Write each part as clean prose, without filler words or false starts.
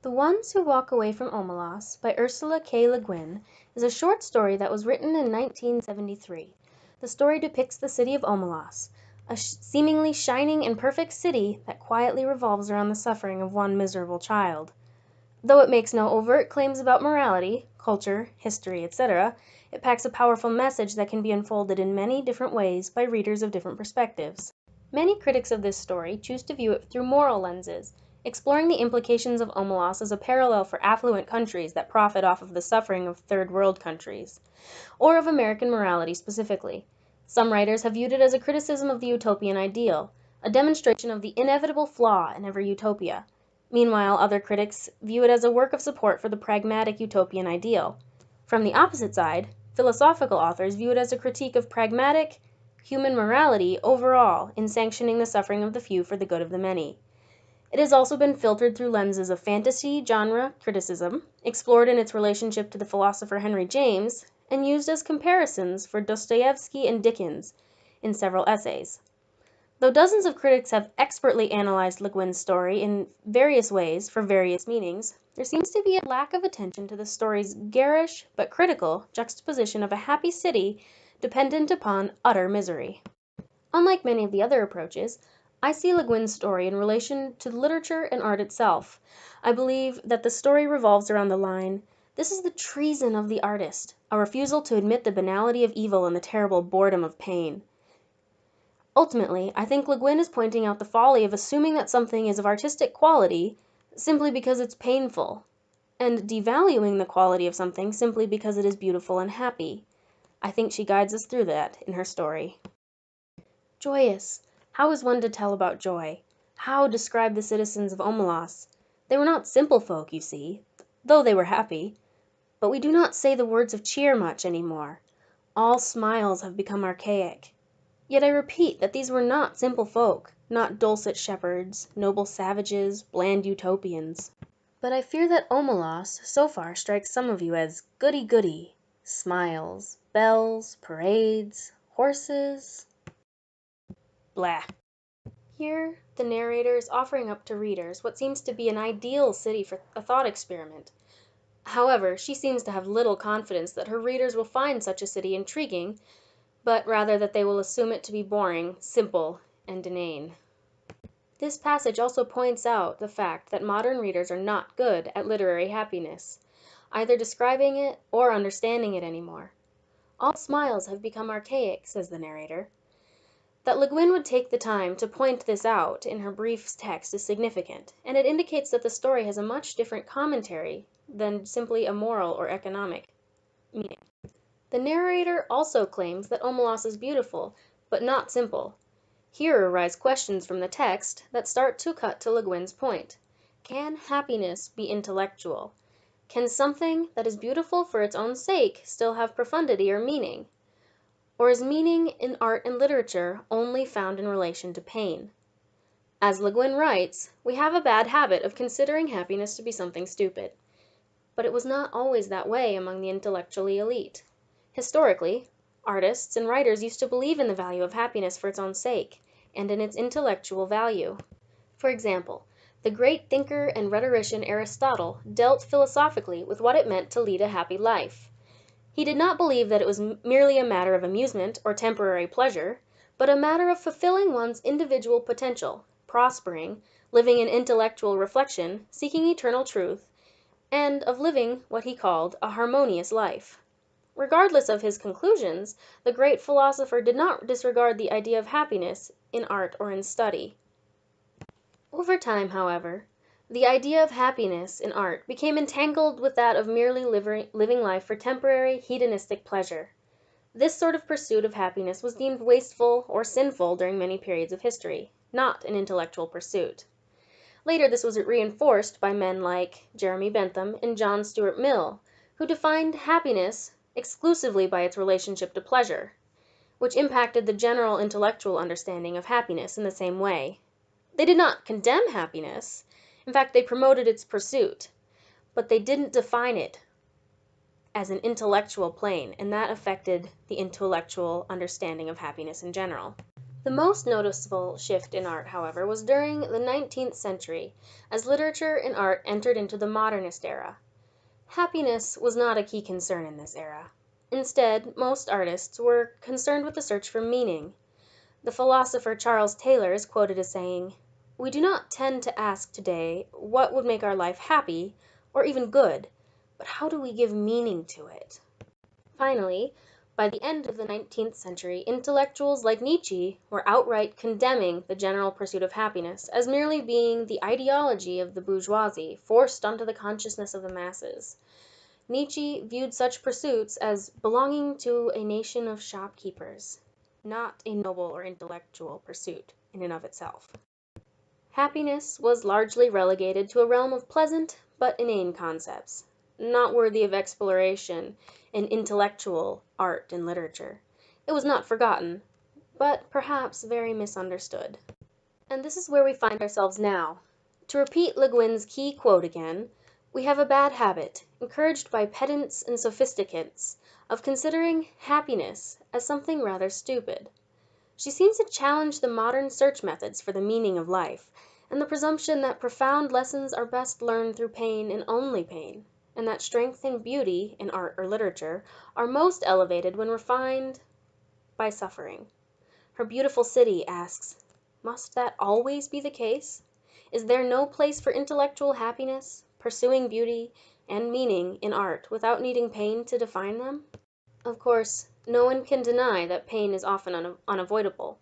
The Ones Who Walk Away from Omelas by Ursula K. Le Guin is a short story that was written in 1973. The story depicts the city of Omelas, a seemingly shining and perfect city that quietly revolves around the suffering of one miserable child. Though it makes no overt claims about morality, culture, history, etc., it packs a powerful message that can be unfolded in many different ways by readers of different perspectives. Many critics of this story choose to view it through moral lenses, exploring the implications of Omelas as a parallel for affluent countries that profit off of the suffering of third world countries, or of American morality specifically. Some writers have viewed it as a criticism of the utopian ideal, a demonstration of the inevitable flaw in every utopia. Meanwhile, other critics view it as a work of support for the pragmatic utopian ideal. From the opposite side, philosophical authors view it as a critique of pragmatic, human morality overall in sanctioning the suffering of the few for the good of the many. It has also been filtered through lenses of fantasy genre criticism, explored in its relationship to the philosopher Henry James, and used as comparisons for Dostoevsky and Dickens in several essays. Though dozens of critics have expertly analyzed Le Guin's story in various ways for various meanings, there seems to be a lack of attention to the story's garish but critical juxtaposition of a happy city dependent upon utter misery. Unlike many of the other approaches, I see Le Guin's story in relation to literature and art itself. I believe that the story revolves around the line, "This is the treason of the artist, a refusal to admit the banality of evil and the terrible boredom of pain." Ultimately, I think Le Guin is pointing out the folly of assuming that something is of artistic quality simply because it's painful, and devaluing the quality of something simply because it is beautiful and happy. I think she guides us through that in her story. Joyous. How is one to tell about joy? How describe the citizens of Omelas? They were not simple folk, you see, though they were happy. But we do not say the words of cheer much any more. All smiles have become archaic. Yet I repeat that these were not simple folk, not dulcet shepherds, noble savages, bland utopians. But I fear that Omelas so far strikes some of you as goody-goody. Smiles, bells, parades, horses. Blah. Here, the narrator is offering up to readers what seems to be an ideal city for a thought experiment. However, she seems to have little confidence that her readers will find such a city intriguing, but rather that they will assume it to be boring, simple, and inane. This passage also points out the fact that modern readers are not good at literary happiness, either describing it or understanding it anymore. All smiles have become archaic, says the narrator. That Le Guin would take the time to point this out in her brief text is significant, and it indicates that the story has a much different commentary than simply a moral or economic meaning. The narrator also claims that Omelas is beautiful, but not simple. Here arise questions from the text that start to cut to Le Guin's point. Can happiness be intellectual? Can something that is beautiful for its own sake still have profundity or meaning? Or is meaning in art and literature only found in relation to pain? As Le Guin writes, we have a bad habit of considering happiness to be something stupid. But it was not always that way among the intellectually elite. Historically, artists and writers used to believe in the value of happiness for its own sake, and in its intellectual value. For example, the great thinker and rhetorician Aristotle dealt philosophically with what it meant to lead a happy life. He did not believe that it was merely a matter of amusement or temporary pleasure, but a matter of fulfilling one's individual potential, prospering, living in intellectual reflection, seeking eternal truth, and of living what he called a harmonious life. Regardless of his conclusions, the great philosopher did not disregard the idea of happiness in art or in study. Over time, however, the idea of happiness in art became entangled with that of merely living life for temporary, hedonistic pleasure. This sort of pursuit of happiness was deemed wasteful or sinful during many periods of history, not an intellectual pursuit. Later this was reinforced by men like Jeremy Bentham and John Stuart Mill, who defined happiness exclusively by its relationship to pleasure, which impacted the general intellectual understanding of happiness in the same way. They did not condemn happiness. In fact, they promoted its pursuit, but they didn't define it as an intellectual plane, and that affected the intellectual understanding of happiness in general. The most noticeable shift in art, however, was during the 19th century, as literature and art entered into the modernist era. Happiness was not a key concern in this era. Instead, most artists were concerned with the search for meaning. The philosopher Charles Taylor is quoted as saying, "We do not tend to ask today what would make our life happy, or even good, but how do we give meaning to it?" Finally, by the end of the 19th century, intellectuals like Nietzsche were outright condemning the general pursuit of happiness as merely being the ideology of the bourgeoisie forced onto the consciousness of the masses. Nietzsche viewed such pursuits as belonging to a nation of shopkeepers, not a noble or intellectual pursuit in and of itself. Happiness was largely relegated to a realm of pleasant but inane concepts, not worthy of exploration in intellectual art and literature. It was not forgotten, but perhaps very misunderstood. And this is where we find ourselves now. To repeat Le Guin's key quote again, we have a bad habit, encouraged by pedants and sophisticates, of considering happiness as something rather stupid. She seems to challenge the modern search methods for the meaning of life, and the presumption that profound lessons are best learned through pain and only pain, and that strength and beauty in art or literature are most elevated when refined by suffering. Her beautiful city asks, must that always be the case? Is there no place for intellectual happiness, pursuing beauty and meaning in art without needing pain to define them? Of course, no one can deny that pain is often unavoidable.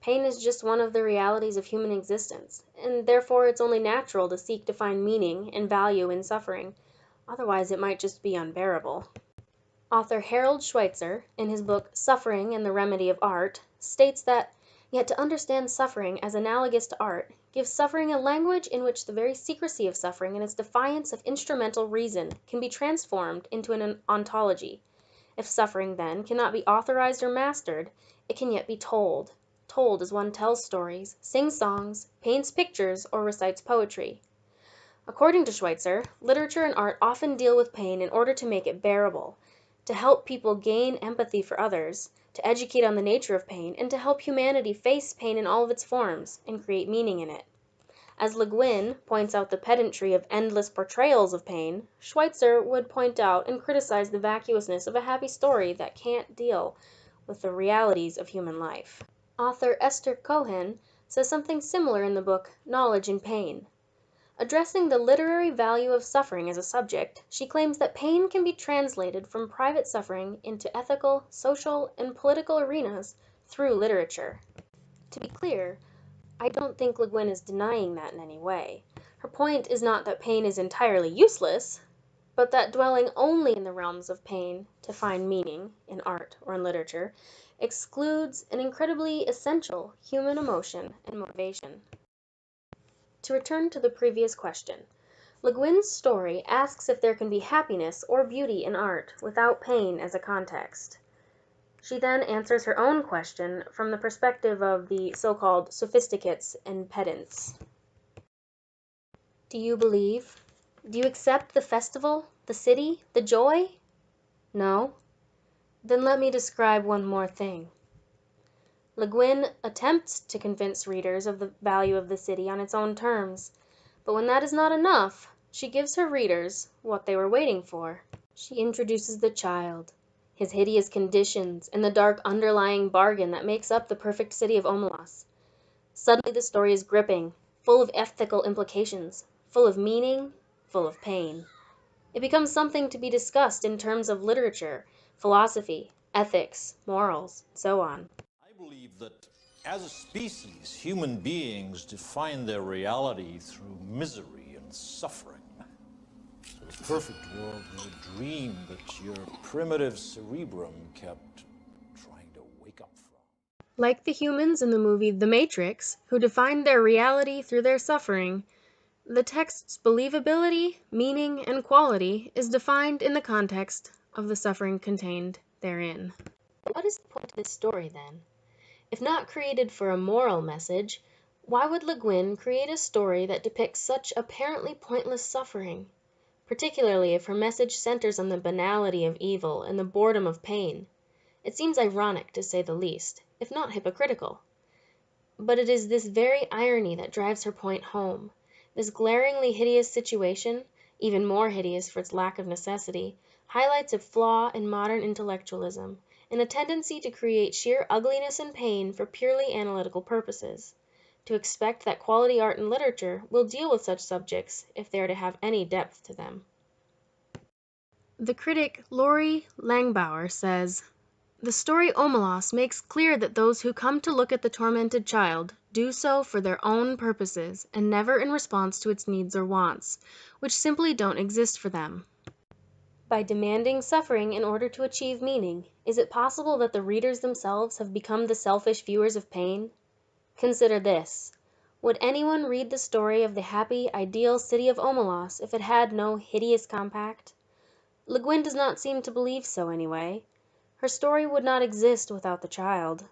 Pain is just one of the realities of human existence, and therefore it's only natural to seek to find meaning and value in suffering. Otherwise, it might just be unbearable. Author Harold Schweitzer, in his book Suffering and the Remedy of Art, states that, yet to understand suffering as analogous to art gives suffering a language in which the very secrecy of suffering and its defiance of instrumental reason can be transformed into an ontology. If suffering, then, cannot be authorized or mastered, it can yet be told, told as one tells stories, sings songs, paints pictures, or recites poetry. According to Schweitzer, literature and art often deal with pain in order to make it bearable, to help people gain empathy for others, to educate on the nature of pain, and to help humanity face pain in all of its forms and create meaning in it. As Le Guin points out the pedantry of endless portrayals of pain, Schweitzer would point out and criticize the vacuousness of a happy story that can't deal with the realities of human life. Author Esther Cohen says something similar in the book Knowledge in Pain. Addressing the literary value of suffering as a subject, she claims that pain can be translated from private suffering into ethical, social, and political arenas through literature. To be clear, I don't think Le Guin is denying that in any way. Her point is not that pain is entirely useless, but that dwelling only in the realms of pain to find meaning in art or in literature excludes an incredibly essential human emotion and motivation. To return to the previous question, Le Guin's story asks if there can be happiness or beauty in art without pain as a context. She then answers her own question from the perspective of the so-called sophisticates and pedants. Do you believe? Do you accept the festival, the city, the joy? No? Then let me describe one more thing. Le Guin attempts to convince readers of the value of the city on its own terms, but when that is not enough, she gives her readers what they were waiting for. She introduces the child, his hideous conditions, and the dark underlying bargain that makes up the perfect city of Omelas. Suddenly the story is gripping, full of ethical implications, full of meaning, full of pain. It becomes something to be discussed in terms of literature, philosophy, ethics, morals, and so on. I believe that as a species, human beings define their reality through misery and suffering. So a perfect world was a dream that your primitive cerebrum kept trying to wake up from. Like the humans in the movie The Matrix, who defined their reality through their suffering, the text's believability, meaning, and quality is defined in the context of the suffering contained therein. What is the point of this story, then? If not created for a moral message, why would Le Guin create a story that depicts such apparently pointless suffering, particularly if her message centers on the banality of evil and the boredom of pain? It seems ironic, to say the least, if not hypocritical. But it is this very irony that drives her point home. This glaringly hideous situation, even more hideous for its lack of necessity, highlights a flaw in modern intellectualism, and a tendency to create sheer ugliness and pain for purely analytical purposes. To expect that quality art and literature will deal with such subjects if they are to have any depth to them. The critic Lori Langbauer says, "The story Omelas makes clear that those who come to look at the tormented child do so for their own purposes and never in response to its needs or wants, which simply don't exist for them." By demanding suffering in order to achieve meaning, is it possible that the readers themselves have become the selfish viewers of pain? Consider this. Would anyone read the story of the happy, ideal city of Omelas if it had no hideous compact? Le Guin does not seem to believe so, anyway. Her story would not exist without the child.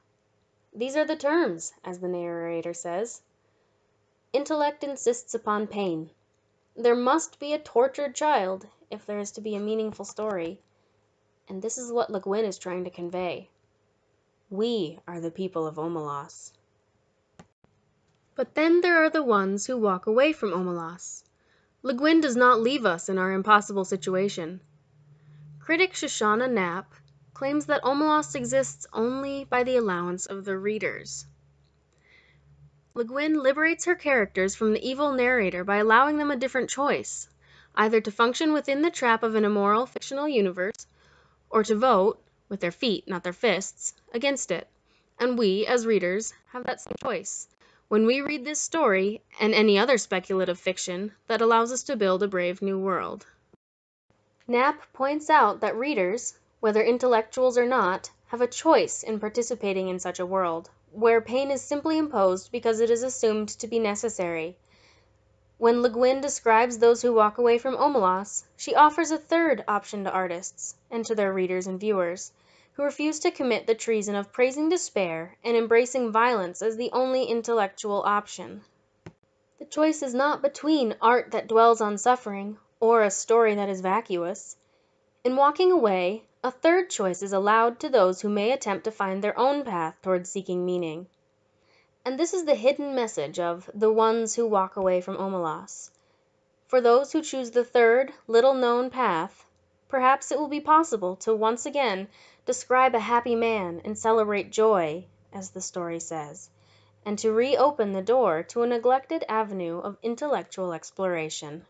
These are the terms, as the narrator says. Intellect insists upon pain. There must be a tortured child if there is to be a meaningful story. And this is what Le Guin is trying to convey. We are the people of Omelas. But then there are the ones who walk away from Omelas. Le Guin does not leave us in our impossible situation. Critic Shoshana Knapp claims that Omelas exists only by the allowance of the readers. Le Guin liberates her characters from the evil narrator by allowing them a different choice, either to function within the trap of an immoral fictional universe, or to vote, with their feet, not their fists, against it. And we, as readers, have that same choice when we read this story and any other speculative fiction that allows us to build a brave new world. Knapp points out that readers, whether intellectuals or not, have a choice in participating in such a world, where pain is simply imposed because it is assumed to be necessary. When Le Guin describes those who walk away from Omelas, she offers a third option to artists, and to their readers and viewers, who refuse to commit the treason of praising despair and embracing violence as the only intellectual option. The choice is not between art that dwells on suffering or a story that is vacuous. In walking away, a third choice is allowed to those who may attempt to find their own path towards seeking meaning. And this is the hidden message of The Ones Who Walk Away from Omelas. For those who choose the third, little-known path, perhaps it will be possible to once again describe a happy man and celebrate joy, as the story says, and to reopen the door to a neglected avenue of intellectual exploration.